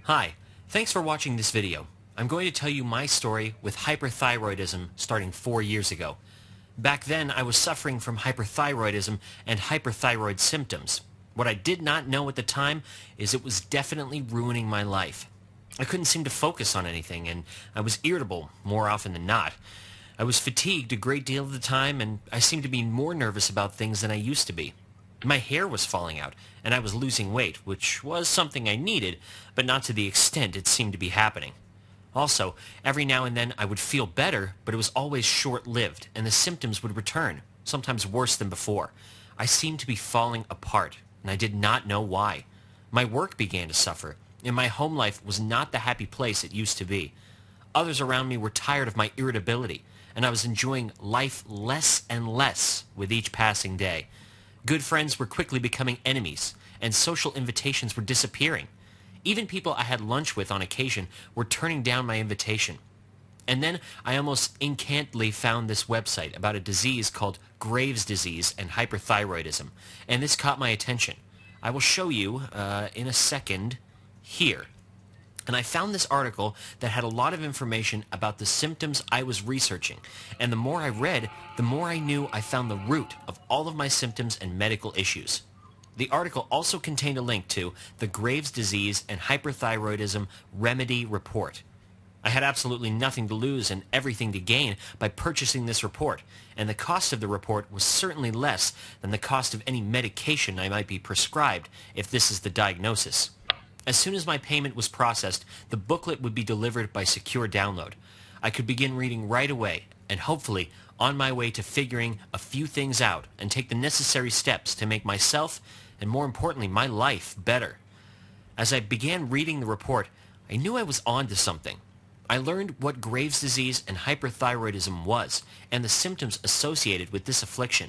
Hi, thanks for watching this video. I'm going to tell you my story with hyperthyroidism starting 4 years ago. Back then, I was suffering from hyperthyroidism and hyperthyroid symptoms. What I did not know at the time is it was definitely ruining my life. I couldn't seem to focus on anything, and I was irritable more often than not. I was fatigued a great deal of the time, and I seemed to be more nervous about things than I used to be. My hair was falling out, and I was losing weight, which was something I needed, but not to the extent it seemed to be happening. Also, every now and then I would feel better, but it was always short-lived, and the symptoms would return, sometimes worse than before. I seemed to be falling apart, and I did not know why. My work began to suffer, and my home life was not the happy place it used to be. Others around me were tired of my irritability, and I was enjoying life less and less with each passing day. Good friends were quickly becoming enemies, and social invitations were disappearing. Even people I had lunch with on occasion were turning down my invitation. And then I almost incantly found this website about a disease called Graves' disease and hyperthyroidism, and this caught my attention. I will show you in a second here. And I found this article that had a lot of information about the symptoms I was researching. And the more I read, the more I knew I found the root of all of my symptoms and medical issues. The article also contained a link to the Graves' disease and hyperthyroidism remedy report. I had absolutely nothing to lose and everything to gain by purchasing this report, and the cost of the report was certainly less than the cost of any medication I might be prescribed if this is the diagnosis. As soon as my payment was processed, the booklet would be delivered by secure download. I could begin reading right away, and hopefully on my way to figuring a few things out and take the necessary steps to make myself, and more importantly, my life better. As I began reading the report, I knew I was on to something. I learned what Graves' disease and hyperthyroidism was, and the symptoms associated with this affliction.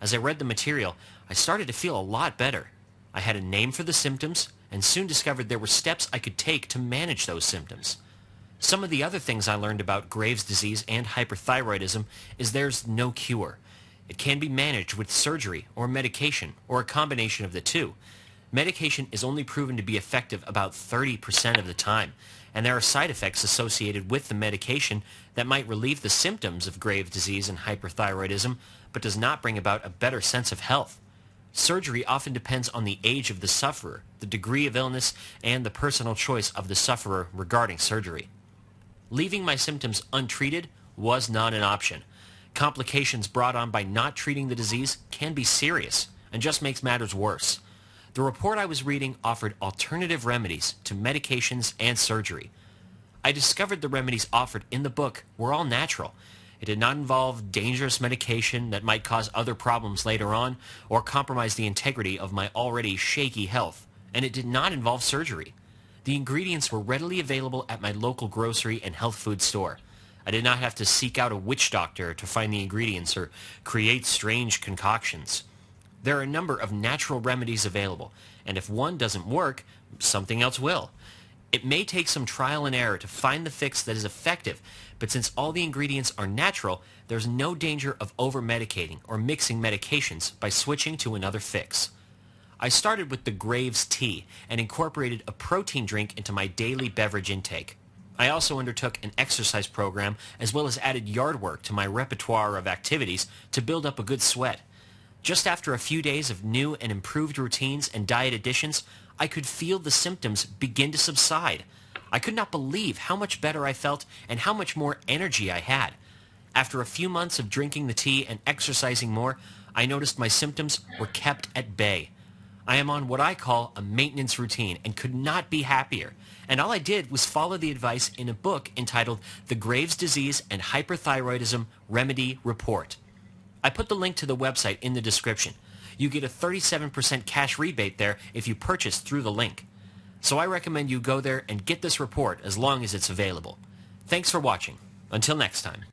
As I read the material, I started to feel a lot better. I had a name for the symptoms, and soon discovered there were steps I could take to manage those symptoms. Some of the other things I learned about Graves' disease and hyperthyroidism is there's no cure. It can be managed with surgery or medication or a combination of the two. Medication is only proven to be effective about 30% of the time, and there are side effects associated with the medication that might relieve the symptoms of Graves' disease and hyperthyroidism, but does not bring about a better sense of health. Surgery often depends on the age of the sufferer, the degree of illness, and the personal choice of the sufferer regarding surgery. Leaving my symptoms untreated was not an option. Complications brought on by not treating the disease can be serious and just makes matters worse. The report I was reading offered alternative remedies to medications and surgery. I discovered the remedies offered in the book were all natural. It did not involve dangerous medication that might cause other problems later on or compromise the integrity of my already shaky health, and it did not involve surgery. The ingredients were readily available at my local grocery and health food store. I did not have to seek out a witch doctor to find the ingredients or create strange concoctions. There are a number of natural remedies available, and if one doesn't work, something else will. It may take some trial and error to find the fix that is effective, but since all the ingredients are natural, there's no danger of over-medicating or mixing medications by switching to another fix. I started with the Graves tea and incorporated a protein drink into my daily beverage intake. I also undertook an exercise program as well as added yard work to my repertoire of activities to build up a good sweat. Just after a few days of new and improved routines and diet additions, I could feel the symptoms begin to subside. I could not believe how much better I felt and how much more energy I had. After a few months of drinking the tea and exercising more, I noticed my symptoms were kept at bay. I am on what I call a maintenance routine and could not be happier. And all I did was follow the advice in a book entitled The Graves' Disease and Hyperthyroidism Remedy Report. I put the link to the website in the description. You get a 37% cash rebate there if you purchase through the link. So I recommend you go there and get this report as long as it's available. Thanks for watching. Until next time.